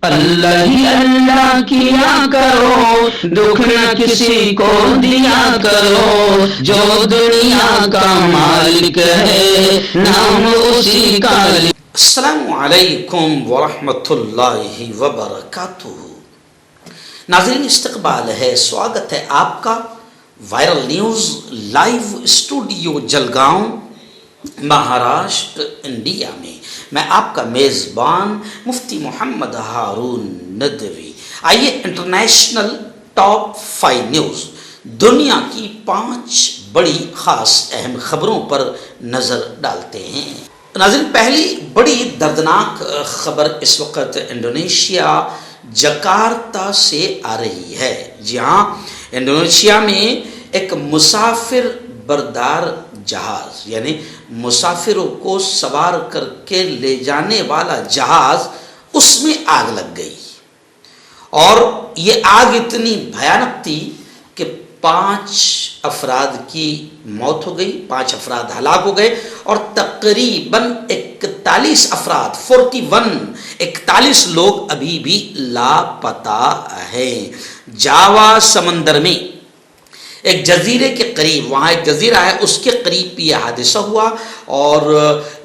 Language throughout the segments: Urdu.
اللہ ہی اللہ کیا کرو، دکھ نہ کسی کو دیا کرو، جو دنیا کا مالک ہے نام اسی کا لے۔ السلام علیکم ورحمۃ اللہ وبرکاتہ۔ ناظرین، استقبال ہے، سواگت ہے آپ کا viral news live studio Jalgaon, Maharashtra, India میں۔ میں آپ کا میزبان مفتی محمد ہارون ندوی۔ آئیے انٹرنیشنل ٹاپ 5 نیوز، دنیا کی 5 بڑی خاص اہم خبروں پر نظر ڈالتے ہیں۔ ناظرین، پہلی بڑی دردناک خبر اس وقت انڈونیشیا جکارتا سے آ رہی ہے۔ جی ہاں، انڈونیشیا میں ایک مسافر بردار جہاز، یعنی مسافروں کو سوار کر کے لے جانے والا جہاز، اس میں آگ لگ گئی، اور یہ آگ اتنی بھیانک تھی کہ 5 افراد کی موت ہو گئی، 5 افراد ہلاک ہو گئے، اور تقریباً 41 لوگ ابھی بھی لاپتہ ہیں۔ جاوا سمندر میں ایک جزیرے کے قریب، وہاں ایک جزیرہ ہے، اس کے قریب یہ حادثہ ہوا، اور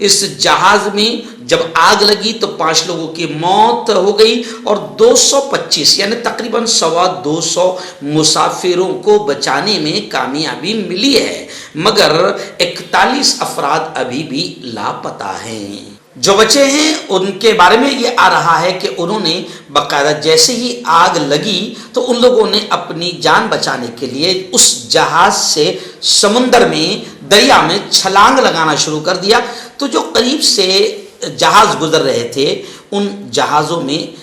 اس جہاز میں جب آگ لگی تو 5 لوگوں کی موت ہو گئی، اور 225 یعنی تقریباً 225 مسافروں کو بچانے میں کامیابی ملی ہے، مگر 41 افراد ابھی بھی لاپتہ ہیں۔ جو بچے ہیں ان کے بارے میں یہ آ رہا ہے کہ انہوں نے باقاعدہ جیسے ہی آگ لگی تو ان لوگوں نے اپنی جان بچانے کے لیے اس جہاز سے سمندر میں، دریا میں چھلانگ لگانا شروع کر دیا۔ تو جو قریب سے جہاز گزر رہے تھے، ان جہازوں میں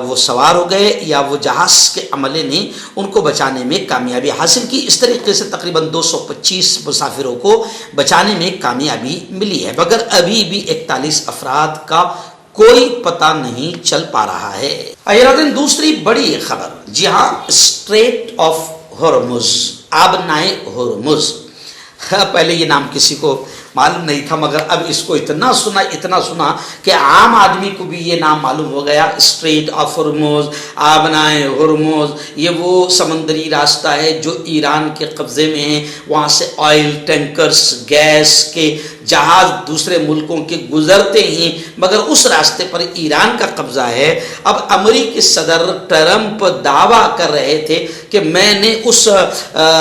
وہ سوار ہو گئے، یا وہ جہاز کے عملے نے ان کو بچانے میں کامیابی حاصل کی۔ اس طریقے سے تقریباً 225 مسافروں کو بچانے میں کامیابی ملی ہے، مگر ابھی بھی 41 افراد کا کوئی پتہ نہیں چل پا رہا ہے۔ دوسری بڑی خبر، جی ہاں، اسٹریٹ آف ہرمز، آبنائے ہرمز۔ پہلے یہ نام کسی کو معلوم نہیں تھا، مگر اب اس کو اتنا سنا کہ عام آدمی کو بھی یہ نام معلوم ہو گیا۔ اسٹریٹ آف ہرمز، آبنائے ہرمز، یہ وہ سمندری راستہ ہے جو ایران کے قبضے میں ہے۔ وہاں سے آئل ٹینکرز، گیس کے جہاز دوسرے ملکوں کے گزرتے ہیں، مگر اس راستے پر ایران کا قبضہ ہے۔ اب امریکی صدر ٹرمپ دعویٰ کر رہے تھے کہ میں نے اس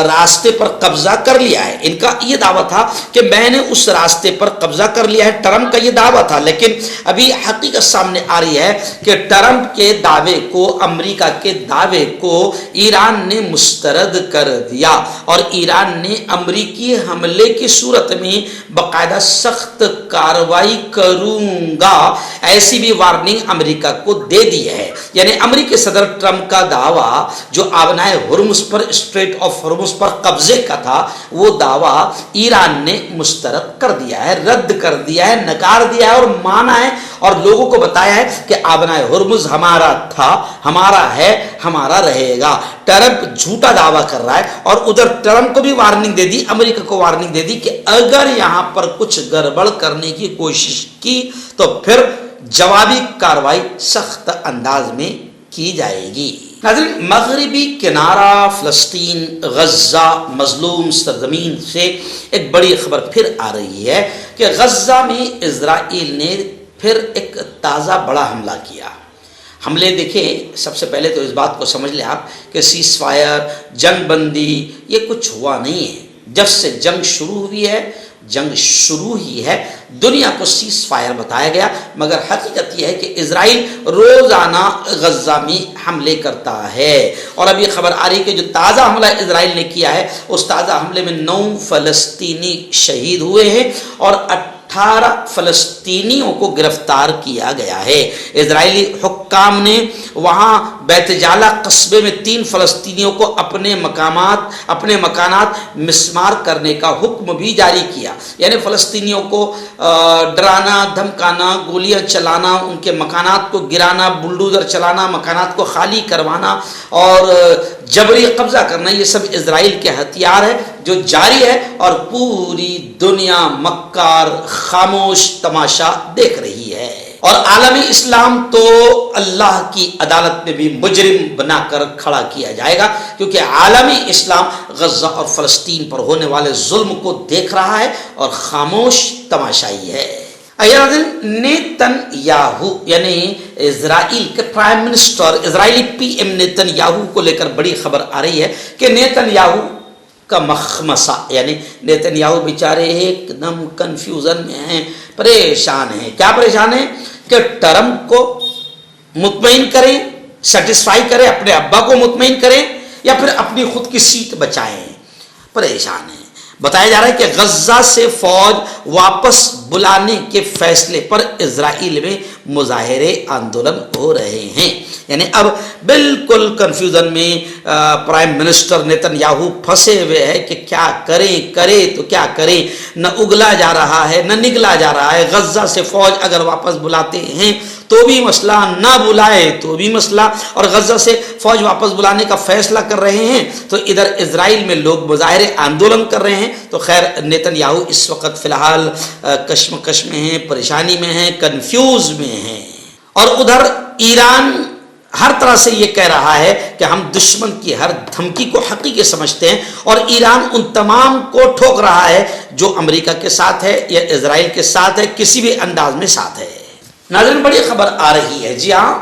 راستے پر قبضہ کر لیا ہے۔ ان کا یہ دعویٰ تھا کہ میں نے اس راستے پر قبضہ کر لیا ہے، ٹرمپ کا یہ دعویٰ تھا، لیکن ابھی حقیقت سامنے آ رہی ہے کہ ٹرمپ کے دعوے کو، امریکہ کے دعوے کو ایران نے مسترد کر دیا، اور ایران نے امریکی حملے کی صورت میں باقاعدہ سخت کارروائی کروں گا، ایسی بھی وارننگ امریکہ کو دے دی ہے۔ یعنی امریکی صدر ٹرمپ کا دعویٰ جو آبنائے ہرمز پر، اسٹریٹ آف ہرمز پر قبضے کا تھا، وہ دعویٰ ایران نے مسترد کر دیا ہے، رد کر دیا ہے، نکار دیا ہے، اور مانا ہے، اور لوگوں کو بتایا ہے کہ آبنائے ہرمز ہمارا تھا، ہمارا ہے، ہمارا رہے گا۔ ٹرمپ جھوٹا دعویٰ کر رہا ہے، اور ادھر ٹرمپ کو بھی وارننگ دے دی، امریکہ کو وارننگ دے دی کہ اگر یہاں پر کچھ گڑبڑ کرنے کی کوشش کی تو پھر جوابی کارروائی سخت انداز میں کی جائے گی۔ ناظرین، مغربی کنارہ فلسطین، غزہ مظلوم سرزمین سے ایک بڑی خبر پھر آ رہی ہے کہ غزہ میں اسرائیل نے پھر ایک تازہ بڑا حملہ کیا۔ حملے دیکھیں، سب سے پہلے تو اس بات کو سمجھ لیں آپ کہ سیز فائر، جنگ بندی، یہ کچھ ہوا نہیں ہے۔ جب سے جنگ شروع ہوئی ہے، جنگ شروع ہی ہے، دنیا کو سیز فائر بتایا گیا، مگر حقیقت یہ ہے کہ اسرائیل روزانہ غزہ میں حملے کرتا ہے۔ اور اب یہ خبر آ رہی ہے کہ جو تازہ حملہ اسرائیل نے کیا ہے، اس تازہ حملے میں 9 فلسطینی شہید ہوئے ہیں، اور 18 فلسطینیوں کو گرفتار کیا گیا ہے۔ اسرائیلی حکام نے وہاں بیت جالا قصبے میں 3 فلسطینیوں کو اپنے مکانات مسمار کرنے کا حکم بھی جاری کیا، یعنی فلسطینیوں کو ڈرانا، دھمکانا، گولیاں چلانا، ان کے مکانات کو گرانا، بلڈوزر چلانا، مکانات کو خالی کروانا اور جبری قبضہ کرنا، یہ سب اسرائیل کے ہتھیار ہے جو جاری ہے، اور پوری دنیا مکار خاموش تماشا دیکھ رہی ہے۔ اور عالمی اسلام تو اللہ کی عدالت میں بھی مجرم بنا کر کھڑا کیا جائے گا، کیونکہ عالمی اسلام غزہ اور فلسطین پر ہونے والے ظلم کو دیکھ رہا ہے اور خاموش تماشائی ہے۔ نیتن یاہو یعنی اسرائیل کے پرائم منسٹر، اسرائیلی پی ایم نیتن یاہو کو لے کر بڑی خبر آ رہی ہے کہ نیتن یاہو کا مخمسہ، یعنی نیتن یاہو بیچارے ایک دم کنفیوژن میں ہیں، پریشان ہیں۔ کیا پریشان ہیں؟ کہ ٹرمپ کو مطمئن کریں، سیٹسفائی کریں، اپنے ابا کو مطمئن کریں، یا پھر اپنی خود کی سیٹ بچائیں۔ پریشان ہیں۔ بتایا جا رہا ہے کہ غزہ سے فوج واپس بلانے کے فیصلے پر اسرائیل میں مظاہرے آندولن ہو رہے ہیں۔ یعنی اب بالکل کنفیوژن میں پرائم منسٹر نیتن یاہو پھنسے ہوئے ہیں کہ کیا کرے تو کیا کریں، نہ اگلا جا رہا ہے نہ نگلا جا رہا ہے۔ غزہ سے فوج اگر واپس بلاتے ہیں تو بھی مسئلہ، نہ بلائے تو بھی مسئلہ، اور غزہ سے فوج واپس بلانے کا فیصلہ کر رہے ہیں تو ادھر اسرائیل میں لوگ مظاہرے آندولن کر رہے ہیں۔ تو خیر نیتن یاہو اس وقت فی الحال کشمکش میں ہیں، پریشانی میں ہیں، کنفیوز میں ہیں۔ اور ادھر ایران ہر طرح سے یہ کہہ رہا ہے کہ ہم دشمن کی ہر دھمکی کو حقیقی سمجھتے ہیں، اور ایران ان تمام کو ٹھوک رہا ہے جو امریکہ کے ساتھ ہے یا اسرائیل کے ساتھ ہے، کسی بھی انداز میں ساتھ ہے۔ ناظرین بڑی خبر آ رہی ہے، جی ہاں،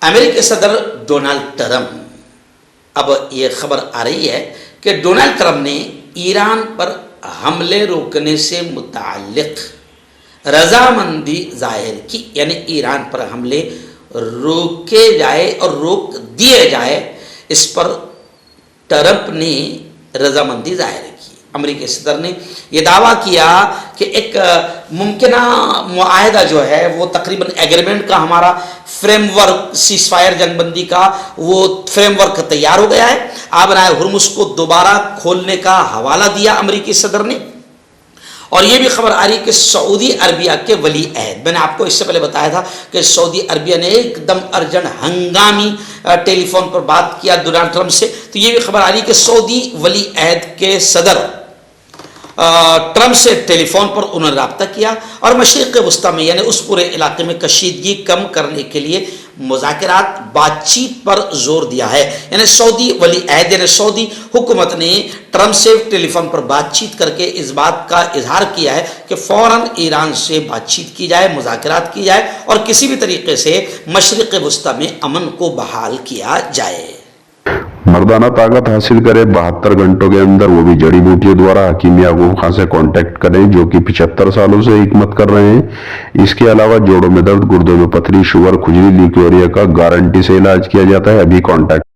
امریکی صدر ڈونلڈ ٹرمپ، اب یہ خبر آ رہی ہے کہ ڈونلڈ ٹرمپ نے ایران پر حملے روکنے سے متعلق رضامندی ظاہر کی، یعنی ایران پر حملے روکے جائے اور روک دیے جائے، اس پر ٹرمپ نے رضامندی ظاہر کی۔ امریکی صدر نے یہ دعویٰ کیا کہ ایک ممکنہ معاہدہ جو ہے وہ تقریباً ایگریمنٹ کا ہمارا فریم ورک، سیز فائر جنگ بندی کا وہ فریم ورک تیار ہو گیا ہے۔ آبرائے ہرمز کو دوبارہ کھولنے کا حوالہ دیا امریکی صدر نے۔ اور یہ بھی خبر آ رہی ہے کہ سعودی عربیہ کے ولی عہد، میں نے آپ کو اس سے پہلے بتایا تھا کہ سعودی عربیہ نے ایک دم ارجنٹ ہنگامی ٹیلی فون پر بات کیا ڈونلڈ ٹرمپ سے، تو یہ بھی خبر آ رہی ہے کہ سعودی ولی عہد کے صدر ٹرمپ سے ٹیلی فون پر انہوں نے رابطہ کیا، اور مشرق وسطیٰ میں یعنی اس پورے علاقے میں کشیدگی کم کرنے کے لیے مذاکرات، بات چیت پر زور دیا ہے۔ یعنی سعودی ولی عہد یعنی سعودی حکومت نے ٹرمپ سے ٹیلی فون پر بات چیت کر کے اس بات کا اظہار کیا ہے کہ فوراً ایران سے بات چیت کی جائے، مذاکرات کی جائے، اور کسی بھی طریقے سے مشرق وسطیٰ میں امن کو بحال کیا جائے۔ مردانہ طاقت حاصل کرے 72 گھنٹوں کے اندر، وہ بھی جڑی بوٹیوں دوارا، حکیم یعقوب خان سے کانٹیکٹ کریں جو کہ 75 سالوں سے حکمت کر رہے ہیں۔ اس کے علاوہ جوڑوں میں درد، گردوں میں پتھری، شوگر، کھجلی، لیکوریا کا گارنٹی سے علاج کیا جاتا ہے۔ ابھی کانٹیکٹ